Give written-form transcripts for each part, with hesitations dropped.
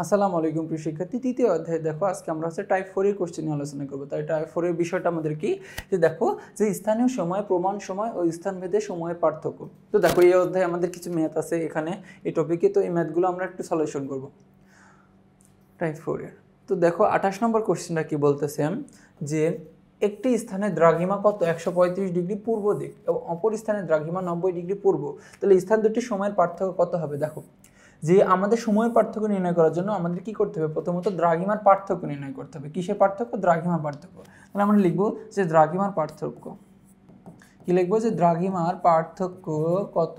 আসসালামু আলাইকুম প্রিয় শিক্ষার্থী। তৃতীয় অধ্যায়ে দেখো আজকে আমরা টাইপ 4 এর কোশ্চেন নিয়ে আলোচনা করব। তাই টাইপ 4 এর বিষয়টা আমাদের কি, যে দেখো যে স্থানীয় সময়, প্রমাণ সময় ও স্থানভেদে সময়ের পার্থক্য। তো দেখো এই অধ্যায়ে আমাদের কিছু ম্যাথ আছে এখানে এই টপিকে, তো এই ম্যাথগুলো আমরা একটু সলিউশন করব টাইপ 4 এর। তো দেখো 28 নম্বর কোশ্চেনটা কি বলতেছে, যে একটি স্থানে দ্রাঘিমা কত 135 ডিগ্রি পূর্ব দিক এবং অপর স্থানে দ্রাঘিমা 90 ডিগ্রি পূর্ব, তাহলে স্থান দুটি সময়ের পার্থক্য কত হবে। দেখো যে আমাদের সময়ের পার্থক্য নির্ণয় করার জন্য আমাদের কি করতে হবে, প্রথমত দ্রাঘিমার পার্থক্য নির্ণয় করতে হবে। কিসের পার্থক্য? দ্রাঘিমার পার্থক্য। তাহলে আমরা লিখবো যে দ্রাঘিমার পার্থক্য, কি লিখবো, যে দ্রাঘিমার পার্থক্য কত,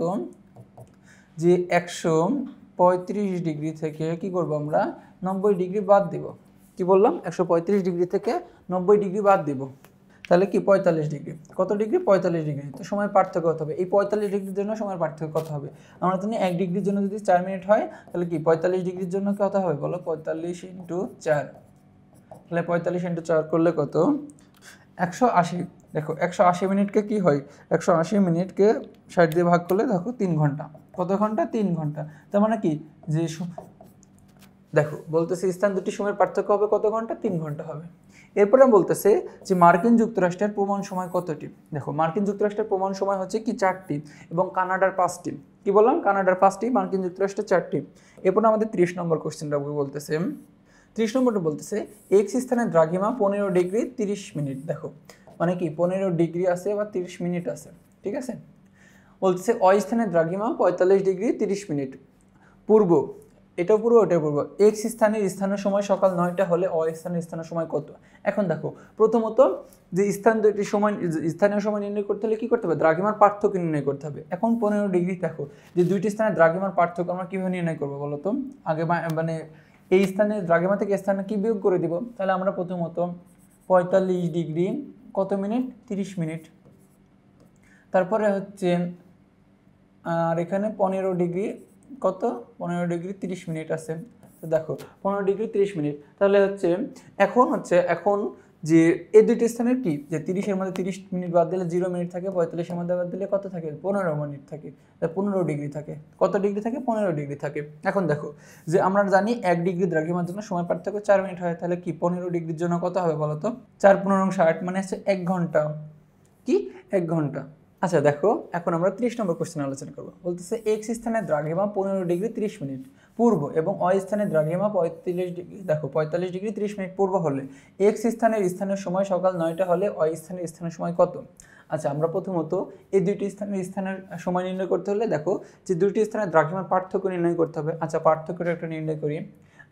যে 135 ডিগ্রি থেকে কি করব আমরা 90 ডিগ্রি বাদ দিব। কি বললাম, 135 ডিগ্রি থেকে 90 ডিগ্রি বাদ দিব, তাহলে কি 45 ডিগ্রি। কত ডিগ্রি? 45 ডিগ্রি। তো সময়ের পার্থক্য কত হবে? এই 45 ডিগ্রির জন্য সময়ের পার্থক্য কত হবে? আমরা জানি 1 ডিগ্রির জন্য যদি 4 মিনিট হয়, তাহলে কি 45 ডিগ্রির জন্য কত হবে বলো? 45 × 4, তাহলে 45 × 4 করলে কত? 180। দেখো 180 মিনিটকে কি হয়, 180 মিনিটকে 60 দিয়ে ভাগ করলে দেখো 3 ঘন্টা। কত ঘন্টা? 3 ঘন্টা। তার মানে কি, যে দেখো বলতেছে স্থান দুটি সময়ের পার্থক্য হবে কত ঘন্টা? 3 ঘন্টা হবে। এরপরে বলতেছে যে মার্কিন যুক্তরাষ্ট্রের প্রমাণ সময় কতটি। দেখো মার্কিন যুক্তরাষ্ট্রের প্রমাণ সময় হচ্ছে কি 4টি এবং কানাডার 5টি। কি বললাম? কানাডার 5টি, মার্কিন যুক্তরাষ্ট্রের 4টি। এরপর আমাদের 30 নম্বর কোশ্চেনটা বলতেছে, 30 নম্বরটা বলতেছে এক্স স্থানে দ্রাঘিমা 15 ডিগ্রি 30 মিনিট। দেখো মানে কি 15 ডিগ্রি আছে বা 30 মিনিট আছে, ঠিক আছে। বলতেছে অ স্থানে দ্রাঘিমা 45 ডিগ্রি 30 মিনিট পূর্ব, এটাও পূর্ব ওটাও পূর্ব। এক্স স্থানের স্থানীয় সময় সকাল 9টা হলে অ স্থানের স্থানীয় সময় কত। এখন দেখো প্রথমত যে স্থান দুটি সময়, স্থানীয় সময় নির্ণয় করতে হলে কি করতে হবে? দ্রাঘিমার পার্থক্য নির্ণয় করতে হবে। এখন 15 ডিগ্রি, দেখো যে দুইটি স্থানের দ্রাঘিমার পার্থক্য আমরা কীভাবে নির্ণয় করবো বলো তো? আগে মানে এই স্থানে দ্রাঘিমা থেকে স্থানে কি বিয়োগ করে দিব। তাহলে আমরা প্রথমত 45 ডিগ্রি কত মিনিট? 30 মিনিট। তারপরে হচ্ছে আর এখানে 15 ডিগ্রি কত? 15 ডিগ্রি 30 মিনিট আছে। তো দেখো 15 ডিগ্রি 30 মিনিট, তাহলে এখন যে এই দুইটি স্থানের কি, যে 30-এর মধ্যে 30 মিনিট বাদ দিলে 0 মিনিট থাকে, 45-এর মধ্যে বাদ দিলে কত থাকে? 15 মিনিট থাকে। 15 ডিগ্রি থাকে। কত ডিগ্রি থাকে? 15 ডিগ্রি থাকে। এখন দেখো যে আমরা জানি 1 ডিগ্রি দ্রাঘিমার জন্য সময় পার্থক্য 4 মিনিট হয়, তাহলে কি 15 ডিগ্রির জন্য কত হবে বলো তো? 4×15 = 60, মানে হচ্ছে 1 ঘন্টা। কি 1 ঘন্টা। আচ্ছা দেখো এখন আমরা 30 নম্বর কোশ্চেন আলোচনা করবো। বলতেছে এক্স স্থানে দ্রাঘিমা 15 ডিগ্রি 30 মিনিট পূর্ব এবং অ স্থানে দ্রাঘিমা 45 ডিগ্রি, দেখো 45 ডিগ্রি 30 মিনিট পূর্ব হলে এক্স স্থানের স্থানীয় সময় সকাল 9টা হলে অ স্থানের স্থানীয় সময় কত। আচ্ছা আমরা প্রথমত এই দুইটি স্থানের সময় নির্ণয় করতে হলে দেখো যে দুইটি স্থানের দ্রাঘিমার পার্থক্য নির্ণয় করতে হবে। আচ্ছা পার্থক্যটা একটু নির্ণয় করি।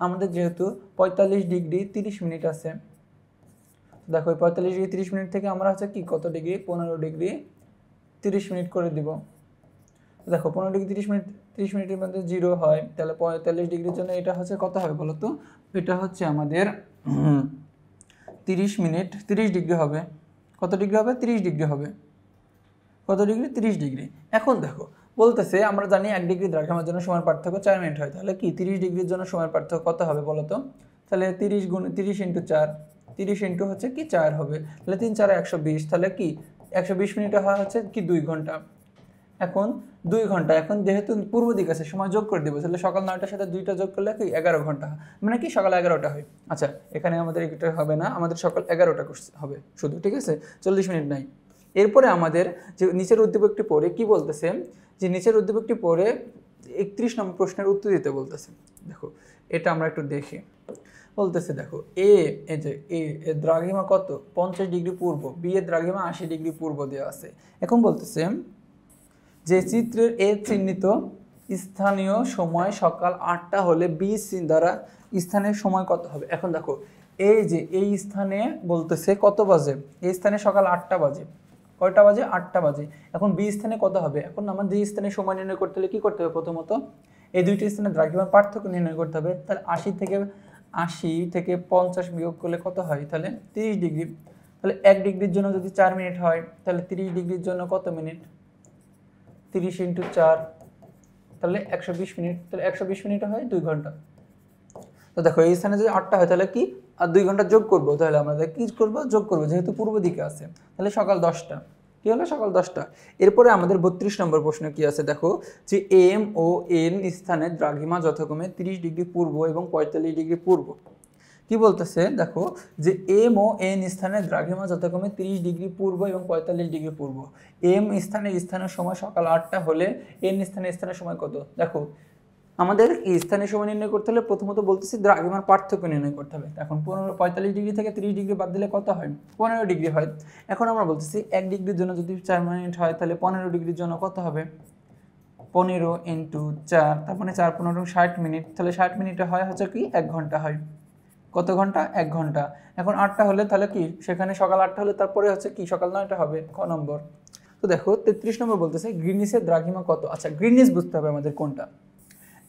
আমাদের যেহেতু 45 ডিগ্রি 30 মিনিট আছে, দেখো 45 ডিগ্রি 30 মিনিট থেকে আমরা হচ্ছে কি কত ডিগ্রি? 15 ডিগ্রি 30 মিনিট করে দিব। দেখো 15 ডিগ্রি 30 মিনিটের মধ্যে 0 হয়, তাহলে 45 ডিগ্রির জন্য এটা হচ্ছে কত হবে বলো তো? এটা হচ্ছে আমাদের 30 মিনিট 30 ডিগ্রি হবে। কত ডিগ্রি হবে? 30 ডিগ্রি হবে। কত ডিগ্রি? 30 ডিগ্রি। এখন দেখো বলতেছে আমরা জানি 1 ডিগ্রি দ্রাঘিমার জন্য সময়ের পার্থক্য 4 মিনিট হয়, তাহলে কি 30 ডিগ্রির জন্য সময়ের পার্থক্য কত হবে বলো তো? তাহলে 30 × 4, 30 ইন্টু হচ্ছে কি 4 হবে, তাহলে 3 × 4 = 120, তাহলে কি 120 মিনিটে হয় হচ্ছে কি 2 ঘন্টা। এখন 2 ঘন্টা, এখন যেহেতু পূর্ব দিক আছে সময় যোগ করে দেবো, তাহলে সকাল 9টার সাথে 2টা যোগ করলে কি 11 ঘন্টা, মানে কি সকাল 11টা হয়। আচ্ছা এখানে আমাদের এটা হবে না, আমাদের সকাল 11টা হবে শুধু, ঠিক আছে, 40 মিনিট নাই। এরপরে আমাদের যে নিচের উদ্দীপকটি পড়ে কি বলতেছে, যে নিচের উদ্দীপকটি পড়ে 31 নম্বর প্রশ্নের উত্তর দিতে বলতেছে। দেখো এটা আমরা একটু দেখি। বলতেছে দেখো এই যে এর দ্রাঘিমা কত? 50 ডিগ্রি পূর্ব, বি এর দ্রাঘিমা 80 ডিগ্রি পূর্ব দেওয়া আছে। এখন বলতেছে যে চিত্রের এ চিহ্নিত স্থানীয় সময় সকাল 8টা হলে বি দ্বারা স্থানের সময় কত হবে। এখন দেখো এই যে এই স্থানে বলতেছে কত বাজে, এই স্থানে সকাল 8টা বাজে। কয়টা বাজে? 8টা বাজে। এখন বি স্থানে কত হবে? এখন আমাদের যে স্থানে সময় নির্ণয় করতে হলে কী করতে হবে? প্রথমত এই দুইটি স্থানে দ্রাঘিমার পার্থক্য নির্ণয় করতে হবে। তাহলে 80 থেকে 50 বিয়োগ করলে কত হয়? তাহলে 30 ডিগ্রি। তাহলে 1 ডিগ্রির জন্য যদি 4 মিনিট হয়, তাহলে 30 ডিগ্রির জন্য কত মিনিট? 30 × 4, তাহলে 120 মিনিট। তাহলে 120 মিনিটে হয় 2 ঘন্টা। তো দেখো এই স্থানে যদি 8টা হয় তাহলে কি আর 2 ঘন্টা যোগ করবো, তাহলে আমরা কি করবো? যোগ করবো, যেহেতু পূর্ব দিকে আছে। তাহলে সকাল 10টা, কি হলো সকাল 10টা। এরপরে আমাদের 32 নম্বর প্রশ্ন কি আছে দেখো, যে এম ও এন স্থানে দ্রাঘিমা যথাক্রমে 30 ডিগ্রি পূর্ব এবং 45 ডিগ্রি পূর্ব। কি বলতেছে দেখো, যে এম ও এন স্থানে দ্রাঘিমা যথাক্রমে 30 ডিগ্রি পূর্ব এবং 45 ডিগ্রি পূর্ব। এম স্থানের সময় সকাল 8টা হলে এন স্থানের সময় কত? দেখো আমাদের এই স্থানীয় সময় নির্ণয় করতে হলে প্রথমত বলতেছি দ্রাঘিমার পার্থক্য নির্ণয় করতে হবে। এখন 45 ডিগ্রি থেকে 30 ডিগ্রি বাদ দিলে কত হয়? 15 ডিগ্রি হয়। এখন আমরা বলতেছি 1 ডিগ্রির জন্য যদি 4 মিনিট হয় তাহলে 15 ডিগ্রির জন্য কত হবে? 15 ইন্টু 4, তার মানে 4 15 60 মিনিট। তাহলে 60 মিনিটে হয় হচ্ছে কি 1 ঘন্টা হয়। কত ঘন্টা? 1 ঘন্টা। এখন 8টা হলে তাহলে কি সেখানে সকাল 8টা হলে তারপরে হচ্ছে কি সকাল 9টা হবে। ক নম্বর? তো দেখো 33 নম্বর বলতেছে গ্রিনিচের দ্রাঘিমা কত? আচ্ছা গ্রিনিচ বুঝতে হবে আমাদের কোনটা।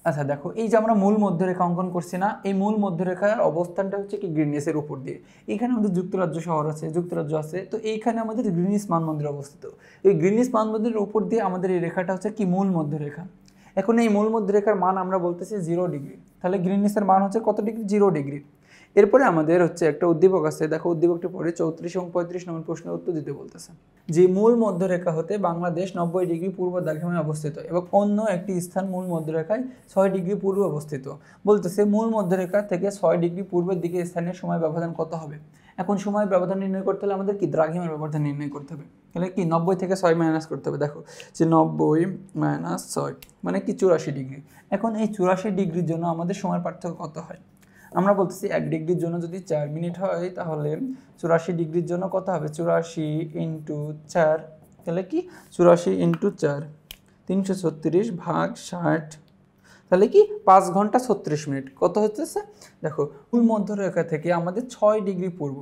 আচ্ছা দেখো এই যে আমরা মূল মধ্যরেখা অঙ্কন করছি না, এই মূল মধ্যরেখার অবস্থানটা হচ্ছে কি গ্রিনিচের উপর দিয়ে। এখানে আমাদের যুক্তরাজ্য শহর আছে, যুক্তরাজ্য আছে, তো এইখানে আমাদের গ্রিনিচ মানমন্দির অবস্থিত। এই গ্রিনিচ মানমন্দিরের উপর দিয়ে আমাদের এই রেখাটা হচ্ছে কি মূল মধ্যরেখা। এখন এই মূল মধ্যরেখার মান আমরা বলতেছি 0 ডিগ্রি। তাহলে গ্রিনিচের মান হচ্ছে কত ডিগ্রি? 0 ডিগ্রি। এরপরে আমাদের হচ্ছে একটা উদ্দীপক আছে, দেখো উদ্দীপকটি পরে 34 এবং 35 নম্বর প্রশ্নের উত্তর দিতে বলতেছে। যে মূল মধ্যরেখা হতে বাংলাদেশ 90 ডিগ্রি পূর্ব দ্রাঘিমায় অবস্থিত এবং অন্য একটি স্থান মূল মধ্যরেখায় 6 ডিগ্রি পূর্বে অবস্থিত। বলতেছে মূল মধ্যরেখা থেকে 6 ডিগ্রি পূর্বের দিকে স্থানীয় সময় ব্যবধান কত হবে? এখন সময় ব্যবধান নির্ণয় করতে হলে আমাদের কি দ্রাঘিমার ব্যবধান নির্ণয় করতে হবে। তাহলে কি 90 থেকে 6 মাইনাস করতে হবে। দেখো যে 90 মাইনাস 6 মানে কি 84 ডিগ্রি। এখন এই 84 ডিগ্রির জন্য আমাদের সময় পার্থক্য কত হয়? আমরা বলতেছি 1 ডিগ্রির জন্য যদি 4 মিনিট হয় তাহলে 84 ডিগ্রির জন্য কত হবে? 84 ইন্টু 4, তাহলে কি 84 ইন্টু 4 336 ভাগ 60, তাহলে কি 5 ঘন্টা 36 মিনিট। কত হচ্ছে? দেখো মূল মধ্যরেখা থেকে আমাদের 6 ডিগ্রি পূর্ব,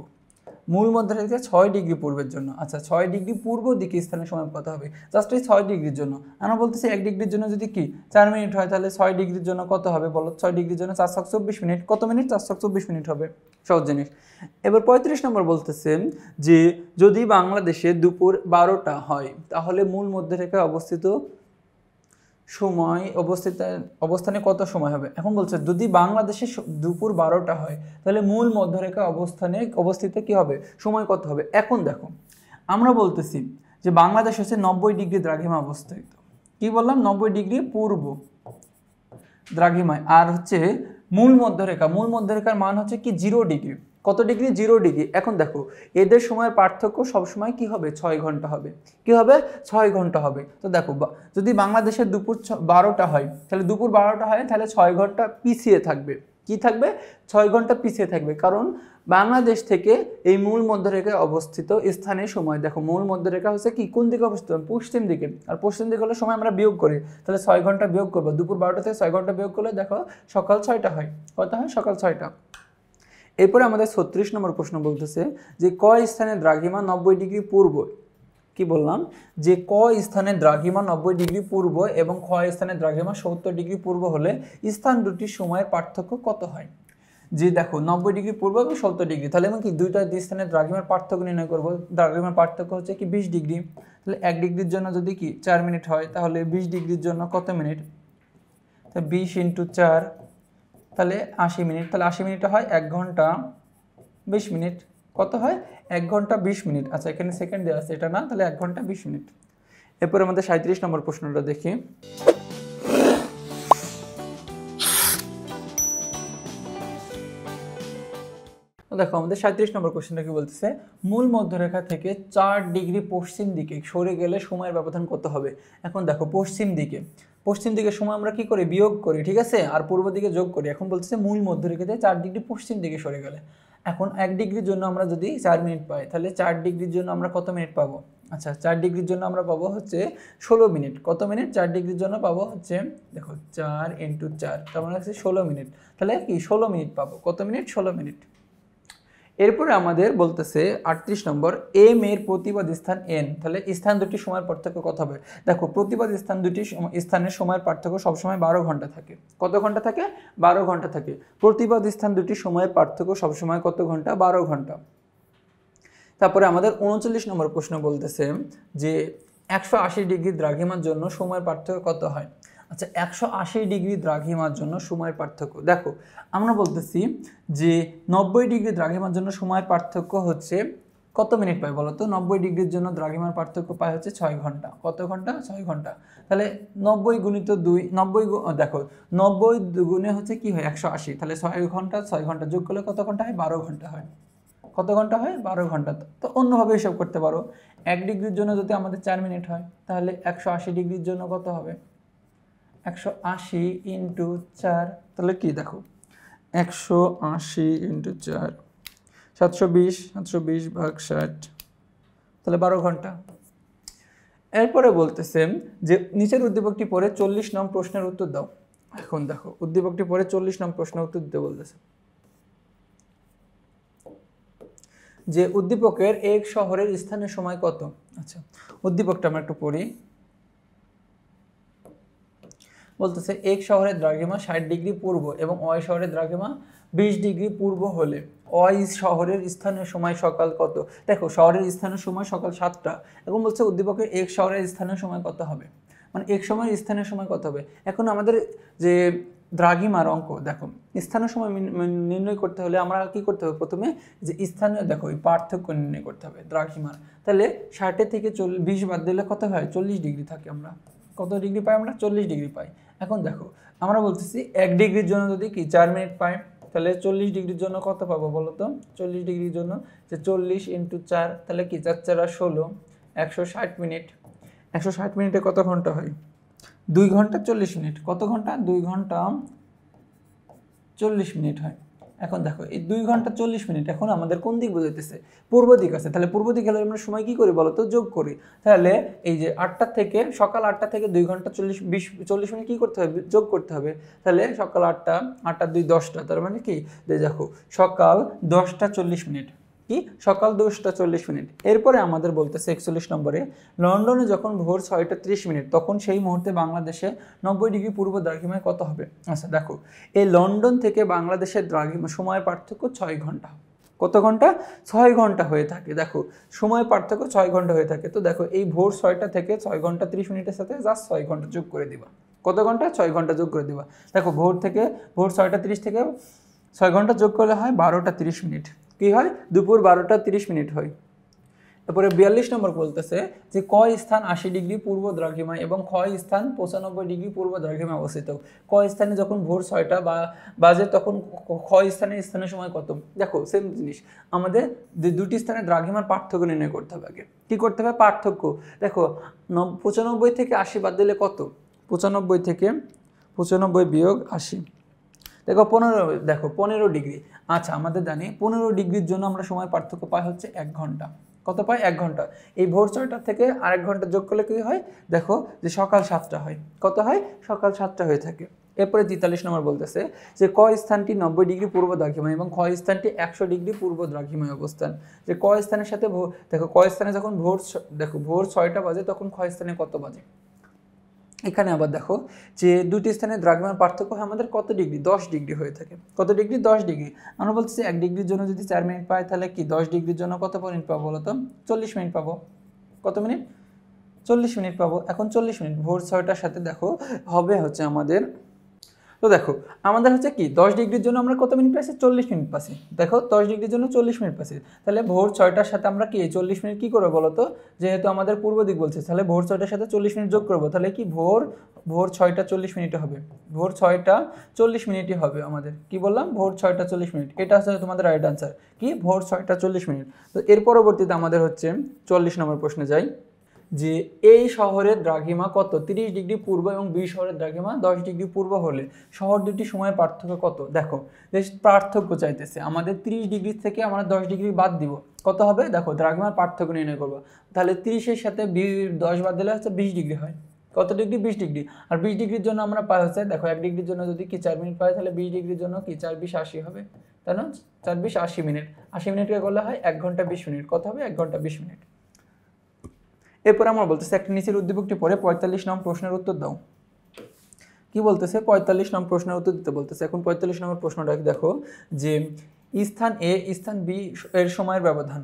মূল মধ্যরেখা 6 ডিগ্রি পূর্বের জন্য। আচ্ছা 6 ডিগ্রি পূর্ব দিকে স্থানের সময় কত হবে? জাস্ট এই 6 ডিগ্রির জন্য। আমরা বলতেছি 1 ডিগ্রির জন্য যদি কি 4 মিনিট হয় তাহলে 6 ডিগ্রির জন্য কত হবে বলো? 6 ডিগ্রির জন্য 424 মিনিট। কত মিনিট? 424 মিনিট হবে। সহজ জিনিস। এবার 35 নম্বর বলতেছে যে যদি বাংলাদেশে দুপুর 12টা হয় তাহলে মূল মধ্যরেখায় অবস্থিত সময় অবস্থানে কত সময় হবে? এখন বলছে যদি বাংলাদেশে দুপুর 12টা হয় তাহলে মূল মধ্যরেখা অবস্থিত কি হবে? সময় কত হবে? এখন দেখো আমরা বলতেছি যে বাংলাদেশ হচ্ছে 90 ডিগ্রি দ্রাঘিমা অবস্থিত। কি বললাম? 90 ডিগ্রি পূর্ব দ্রাঘিমায়। আর হচ্ছে মূল মধ্যরেখার মান হচ্ছে কি 0 ডিগ্রি। কত ডিগ্রি? 0 ডিগ্রি। এখন দেখো এদের সময়ের পার্থক্য সবসময় কি হবে? 6 ঘন্টা হবে। কি হবে? 6 ঘন্টা হবে। তো দেখো যদি বাংলাদেশের দুপুর 12টা হয় তাহলে দুপুর 12টা হয় তাহলে 6 ঘন্টা পিছিয়ে থাকবে। কি থাকবে? 6 ঘন্টা পিছিয়ে থাকবে, কারণ বাংলাদেশ থেকে এই মূল মধ্যরেখায় অবস্থিত স্থানীয় সময়, দেখো মূল মধ্যরেখা হচ্ছে কি কোন দিকে অবস্থিত? পশ্চিম দিকে। আর পশ্চিম দিকে হলে সময় আমরা বিয়োগ করি, তাহলে 6 ঘন্টা বিয়োগ করবো। দুপুর 12টা থেকে 6 ঘন্টা বিয়োগ করলে দেখো সকাল 6টা হয়। কত হয়? সকাল 6টা। এরপরে আমাদের 36 নম্বর প্রশ্ন বলতেছে যে ক স্থানে দ্রাঘিমা 90 ডিগ্রি পূর্ব। কি বললাম? যে ক স্থানে দ্রাঘিমা 90 ডিগ্রি পূর্ব এবং খ স্থানে দ্রাঘিমা 70 ডিগ্রি পূর্ব হলে স্থান দুটির সময়ের পার্থক্য কত হয়? যে দেখো 90 ডিগ্রি পূর্ব এবং 70 ডিগ্রি, তাহলে এবং কি দুইটা স্থানের দ্রাঘিমার পার্থক্য নির্ণয় করবো। দ্রাঘিমার পার্থক্য হচ্ছে কি 20 ডিগ্রি। তাহলে 1 ডিগ্রির জন্য যদি কি 4 মিনিট হয় তাহলে 20 ডিগ্রির জন্য কত মিনিট? 20 ইন্টু 4, তাহলে 80 মিনিট। তাহলে 80 মিনিটে হয় 1 ঘন্টা 20 মিনিট। কত হয়? 1 ঘন্টা 20 মিনিট। আচ্ছা এখানে সেকেন্ড দেওয়া আছে, এটা না, তাহলে 1 ঘন্টা 20 মিনিট। এরপরে আমাদের 37 নম্বর প্রশ্নটা দেখি। দেখো আমাদের 37 নম্বর কোশ্চেনটা কি বলতেছে? মূল মধ্যরেখা থেকে 4 ডিগ্রি পশ্চিম দিকে সরে গেলে সময়ের ব্যবধান কত হবে? এখন দেখো পশ্চিম দিকে সময় আমরা কি করি? বিয়োগ করি, ঠিক আছে, আর পূর্ব দিকে যোগ করি। এখন বলতেছে মূল মধ্যরেখা থেকে 4 ডিগ্রি পশ্চিম দিকে সরে গেলে। এখন 1 ডিগ্রির জন্য আমরা যদি 4 মিনিট পাই তাহলে 4 ডিগ্রির জন্য আমরা কত মিনিট পাবো? আচ্ছা 4 ডিগ্রির জন্য আমরা পাবো হচ্ছে 16 মিনিট। কত মিনিট? 4 ডিগ্রির জন্য পাবো হচ্ছে দেখো 4 ইন্টু 4, তার মানে হচ্ছে 16 মিনিট। তাহলে কি 16 মিনিট পাবো। কত মিনিট? 16 মিনিট। এরপরে আমাদের বলতেছে 38 নম্বর এম এর প্রতিবাদ স্থান এন, তাহলে স্থান দুটি সময়ের পার্থক্য কত হবে? দেখো প্রতিবাদ স্থানের সময়ের পার্থক্য সবসময় 12 ঘন্টা থাকে। কত ঘন্টা থাকে? 12 ঘন্টা থাকে। প্রতিবাদ স্থান দুটি সময়ের পার্থক্য সবসময় কত ঘন্টা? 12 ঘন্টা। তারপরে আমাদের 39 নম্বর প্রশ্ন বলতেছে যে 180 ডিগ্রি দ্রাঘিমার জন্য সময়ের পার্থক্য কত হয়? আচ্ছা 180 ডিগ্রি দ্রাঘিমার জন্য সময়ের পার্থক্য, দেখো আমরা বলতেছি যে 90 ডিগ্রি দ্রাঘিমার জন্য সময়ের পার্থক্য হচ্ছে কত মিনিট পাই বলো তো? 90 ডিগ্রির জন্য দ্রাঘিমার পার্থক্য পাই হচ্ছে 6 ঘন্টা। কত ঘন্টা? 6 ঘন্টা। তাহলে 90 গুণিত 2, 90 দেখো 90 গুণে হচ্ছে কি হয় 180, তাহলে 6 ঘন্টা 6 ঘন্টা যোগ করলে কত ঘন্টা হয়? 12 ঘন্টা হয়। কত ঘন্টা হয়? 12 ঘন্টা। তো অন্যভাবে হিসাব করতে পারো, 1 ডিগ্রির জন্য যদি আমাদের 4 মিনিট হয়, তাহলে 180 ডিগ্রির জন্য কত হবে? 180 ইন্টু 4, তাহলে কি দেখো 180 ইন্টু 4, 720, 720 ভাগ 60, তাহলে 12 ঘন্টা। এরপরে বলতেছে যে নিচের উদ্দীপকটি পড়ে 40 নং প্রশ্নের উত্তর দাও। এখন দেখো উদ্দীপকটি পড়ে 40 নং প্রশ্নের উত্তর দিতে বলতেছে যে উদ্দীপকের এক শহরের স্থানের সময় কত। আচ্ছা, উদ্দীপকটা আমরা একটু পড়ি। বলতেছে এক শহরের দ্রাঘিমা 60 ডিগ্রি পূর্ব এবং অয় শহরের দ্রাঘিমা 20 ডিগ্রি পূর্ব হলে অয় শহরের স্থানের সময় সকাল কত। দেখো শহরের স্থানের সময় সকাল 7টা, এখন বলছে উদ্দীপকের এক শহরের স্থানের সময় কত হবে, মানে এক সময়ের স্থানের সময় কত হবে। এখন আমাদের যে দ্রাঘিমার অঙ্ক, দেখো স্থানের সময় নির্ণয় করতে হলে আমরা কি করতে হবে? প্রথমে যে স্থানীয় দেখো এই পার্থক্য নির্ণয় করতে হবে দ্রাঘিমার। তাহলে 60 থেকে 20 বাদ দিলে কত হয়? 40 ডিগ্রি থাকে। আমরা কত ডিগ্রি পাই? আমরা 40 ডিগ্রি পাই। এখন দেখো আমরা বলতেছি 1 ডিগ্রির জন্য যদি কি 4 মিনিট পাই, তাহলে 40 ডিগ্রির জন্য কত পাবো বলো তো? 40 ডিগ্রির জন্য যে 40 ইন্টু 4, তাহলে কি 4 4 16, 160 মিনিট। 160 মিনিটে কত ঘন্টা হয়? 2 ঘন্টা 40 মিনিট। কত ঘন্টা? 2 ঘন্টা 40 মিনিট হয়। এখন দেখো এই 2 ঘন্টা 40 মিনিট এখন আমাদের কোন দিক বোঝাইতেছে? পূর্ব দিক আছে। তাহলে পূর্ব দিক হলে আমরা সময় কি করি বলো তো? যোগ করি। তাহলে এই যে 8টা থেকে সকাল 8টা থেকে 2 ঘন্টা 40 মিনিট কি করতে হবে? যোগ করতে হবে। তাহলে সকাল 8টা, 8টা 2 10টা, তার মানে কি দেখো সকাল 10টা 40 মিনিট, কি সকাল 10টা 40 মিনিট। এরপরে আমাদের বলতেছে 41 নম্বরে, লন্ডনে যখন ভোর 6টা 30 মিনিট তখন সেই মুহূর্তে বাংলাদেশে 90 ডিগ্রি পূর্ব দ্রাঘিমায় কত হবে। আচ্ছা দেখো এই লন্ডন থেকে বাংলাদেশের দ্রাঘিমা সময় পার্থক্য 6 ঘন্টা। কত ঘন্টা? 6 ঘন্টা হয়ে থাকে। দেখো সময় পার্থক্য 6 ঘন্টা হয়ে থাকে। তো দেখো এই ভোর 6টা থেকে 6 ঘন্টা 30 মিনিটের সাথে জাস্ট 6 ঘন্টা যোগ করে দিবা। কত ঘন্টা? 6 ঘন্টা যোগ করে দিবা। দেখো ভোর 6টা 30 থেকে 6 ঘন্টা যোগ করলে হয় 12টা 30 মিনিট। কি হয়? দুপুর 12টা 30 মিনিট হয়। এরপরে 42 নম্বর বলতেছে যে ক স্থান 80 ডিগ্রি পূর্ব দ্রাঘিমায় এবং খ স্থান 95 ডিগ্রি পূর্ব দ্রাঘিমায় অবস্থিত। ক স্থানে যখন ভোর 6টা বাজে তখন খ স্থানের সময় কত। দেখো সেম জিনিস, আমাদের যে দুটি স্থানের দ্রাঘিমার পার্থক্য নির্ণয় করতে হবে। আগে কি করতে হবে? পার্থক্য। দেখো 95 থেকে 80 বাদ দিলে কত? 95 থেকে 95 বিয়োগ 80, দেখো 15 ডিগ্রি। আচ্ছা আমাদের জানি 15 ডিগ্রির জন্য আমরা সময় পার্থক্য পাই হচ্ছে 1 ঘন্টা। কত পাই? 1 ঘন্টা। এই ভোর 6টা থেকে আরেক ঘন্টা যোগ করলে কি হয়? দেখো যে সকাল 7টা হয়। কত হয়? সকাল 7টা হয়ে থাকে। এরপরে 43 নম্বর বলতেছে যে ক স্থানটি 90 ডিগ্রি পূর্ব দ্রাঘিমায় এবং খ স্থানটি 100 ডিগ্রি পূর্ব দ্রাঘিমায় অবস্থান। যে ক স্থানের সাথে দেখো ক স্থানে যখন ভোর 6টা বাজে তখন খ স্থানে কত বাজে। এখানে আবার দেখো যে দুটি স্থানের দ্রাঘিমার পার্থক্য হয় আমাদের কত ডিগ্রি? 10 ডিগ্রি হয়ে থাকে। কত ডিগ্রি? 10 ডিগ্রি। আমরা বলছি 1 ডিগ্রির জন্য যদি 4 মিনিট পাই, তাহলে কি 10 ডিগ্রির জন্য কত মিনিট পাবো বলো তো? 40 মিনিট পাবো। কত মিনিট? 40 মিনিট পাবো। এখন 40 মিনিট ভোর 6টার সাথে দেখো হবে হচ্ছে আমাদের, তো দেখো আমাদের হচ্ছে কি 10 ডিগ্রির জন্য আমরা কত মিনিট পাচ্ছি? 40 মিনিট পাচ্ছি। দেখো 10 ডিগ্রির জন্য 40 মিনিট পাচ্ছি। তাহলে ভোর 6টার সাথে আমরা কি 40 মিনিট কি করবো বলো তো? যেহেতু আমাদের পূর্ব দিক বলছে, তাহলে ভোর 6টার সাথে 40 মিনিট যোগ করবো। তাহলে কি ভোর 6টা 40 মিনিটে হবে। ভোর 6টা 40 মিনিটই হবে আমাদের। কি বললাম? ভোর 6টা 40 মিনিট। এটা হচ্ছে তোমাদের রাইট আনসার। কি ভোর 6টা 40 মিনিট। তো এর পরবর্তীতে আমাদের হচ্ছে 40 নম্বর প্রশ্নে যাই যে এই শহরের দ্রাঘিমা কত 30 ডিগ্রি পূর্ব এবং বি শহরের দ্রাঘিমা 10 ডিগ্রি পূর্ব হলে শহর দুটি সময়ের পার্থক্য কত। দেখো যে পার্থক্য চাইতেছে আমাদের 30 ডিগ্রি থেকে আমরা 10 ডিগ্রি বাদ দিব, কত হবে? দেখো দ্রাঘিমার পার্থক্য নির্ণয় করবো। তাহলে 30-এর সাথে 10 বাদ দিলে হচ্ছে 20 ডিগ্রি হয়। কত ডিগ্রি? 20 ডিগ্রি। আর 20 ডিগ্রির জন্য আমরা পাই হচ্ছে দেখো 1 ডিগ্রির জন্য যদি কি 4 মিনিট পাই, তাহলে 20 ডিগ্রির জন্য কি 4 20 80 হবে, তাই না? 4 20 80 মিনিট। 80 মিনিটকে করলে হয় 1 ঘন্টা 20 মিনিট। কত হবে? 1 ঘন্টা 20 মিনিট। এরপর আমরা বলতেছি একটা নিচের উদ্দীপকটি পড়ে 45 নং প্রশ্নের উত্তর দাও। কি বলতেছে? 45 নং প্রশ্নের উত্তর দিতে বলতেছে। এখন 45 নম্বর প্রশ্নটা দেখো যে স্থান এ স্থান বি এর সময়ের ব্যবধান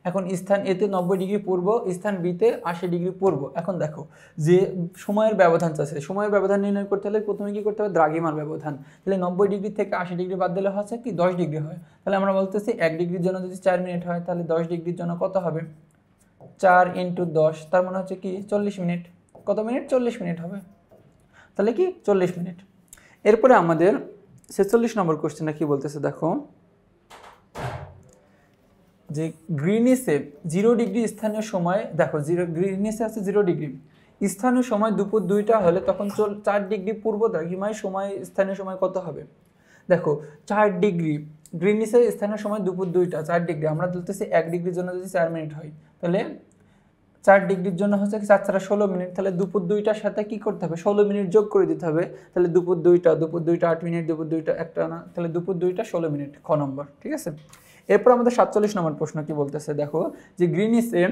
এখন স্থান এতে 90 ডিগ্রি পূর্ব, স্থান বিতে 80 ডিগ্রি পূর্ব। এখন দেখো যে সময়ের ব্যবধান আছে, সময়ের ব্যবধান নির্ণয় করতে হলে প্রথমে কি করতে হবে, দ্রাঘিমার ব্যবধান। তাহলে 90 ডিগ্রি থেকে 80 ডিগ্রি বাদ দিলে হচ্ছে কি 10 ডিগ্রি হয়। তাহলে আমরা বলতেছি 1 ডিগ্রির জন্য যদি 4 মিনিট হয়, তাহলে 10 ডিগ্রির জন্য কত হবে, 4 × 10, তার মানে হচ্ছে কি 40 মিনিট। কত মিনিট, 40 মিনিট হবে। তাহলে কি 40 মিনিট। এরপরে আমাদের 46 নম্বর কোশ্চেনটা কি বলতেছে দেখো, যে গ্রিনিসে 0 ডিগ্রি স্থানীয় সময়, দেখো গ্রিনিসে আছে 0 ডিগ্রি, স্থানীয় সময় দুপুর 2টা হলে তখন 4 ডিগ্রি পূর্ব দ্রাঘিমায় সময়, স্থানীয় সময় কত হবে। দেখো 4 ডিগ্রি গ্রিনিসের স্থানীয় সময় দুপুর 2টা, 4 ডিগ্রি, আমরা বলতেছি 1 ডিগ্রির জন্য যদি 4 মিনিট হয়, তাহলে 4 ডিগ্রির জন্য হচ্ছে 4 × 16 মিনিট। তাহলে দুপুর 2টার সাথে কি করতে হবে, 16 মিনিট যোগ করে দিতে হবে। তাহলে দুপুর 2টা 8 মিনিট, দুপুর 2টা একটা না, তাহলে দুপুর 2টা 16 মিনিট, খ নম্বর। ঠিক আছে। এরপর আমাদের 47 নম্বর প্রশ্ন কি বলতেছে দেখো, যে গ্রিনিসে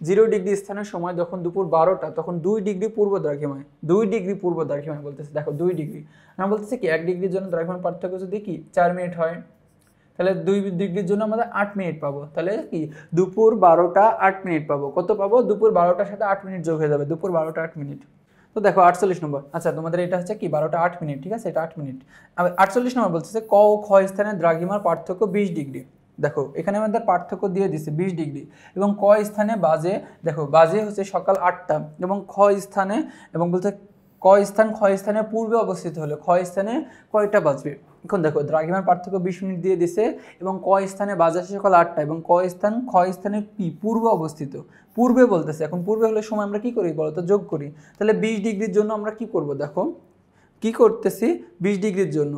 0 ডিগ্রি স্থানীয় সময় যখন দুপুর 12টা, তখন 2 ডিগ্রি পূর্ব দ্রাঘিমায়, 2 ডিগ্রি পূর্ব দ্রাঘিমায় বলতেছে। দেখো 2 ডিগ্রি, আমরা বলতেছি কি 1 ডিগ্রির জন্য দ্রাঘিমার পার্থক্য যদি কি 4 মিনিট হয়, তাহলে 2 ডিগ্রির জন্য আমাদের 8 মিনিট পাবো। তাহলে কি দুপুর 12টা 8 মিনিট পাবো। কত পাবো, দুপুর 12টার সাথে 8 মিনিট যোগ হয়ে যাবে, দুপুর 12টা 8 মিনিট। তো দেখো 48 নম্বর, আচ্ছা তোমাদের এটা হচ্ছে কি 12টা 8 মিনিট, ঠিক আছে, এটা 8 মিনিট। 48 নম্বর বলতেছে ক ও খ স্থানের দ্রাঘিমার পার্থক্য 20 ডিগ্রি। দেখো এখানে আমাদের পার্থক্য দিয়ে দিচ্ছে 20 ডিগ্রি, এবং ক স্থানে বাজে, দেখো বাজে হচ্ছে সকাল 8টা, এবং খ স্থানে, এবং বলতে ক স্থানে পূর্বে অবস্থিত হলে খ স্থানে কয়টা বাজবে। এখন দেখো দ্রাঘিমার পার্থক্য 20 মিনিট দিয়ে দিছে, এবং ক স্থানে বাজে সকাল 8টা, এবং খ স্থানে কি পূর্ব অবস্থিত, পূর্বে বলতেছে। এখন পূর্বে হলে সময় আমরা কি করি বলতো, যোগ করি। তাহলে 20 ডিগ্রির জন্য আমরা কি করব, দেখো কি করতেছি, 20 ডিগ্রির জন্য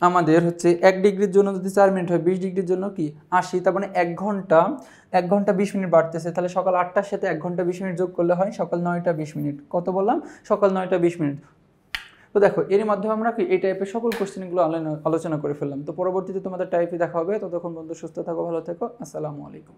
আমাদের হচ্ছে 1 ডিগ্রির জন্য যদি 4 মিনিট হয়, 20 ডিগ্রির জন্য কি 80, তার মানে 1 ঘন্টা 20 মিনিট বাড়তেছে। তাহলে সকাল 8টার সাথে 1 ঘন্টা 20 মিনিট যোগ করলে হয় সকাল 9টা 20 মিনিট। কত বললাম, সকাল 9টা 20 মিনিট। তো দেখো এর মাধ্যমে আমরা কি এই টাইপের সকল কোশ্চেনগুলো আলোচনা করে ফেললাম। তো পরবর্তীতে তোমাদের টাইপে দেখা হবে। ততক্ষণ বন্ধু সুস্থ থাকো, ভালো থেকো, আসসালামু আলাইকুম।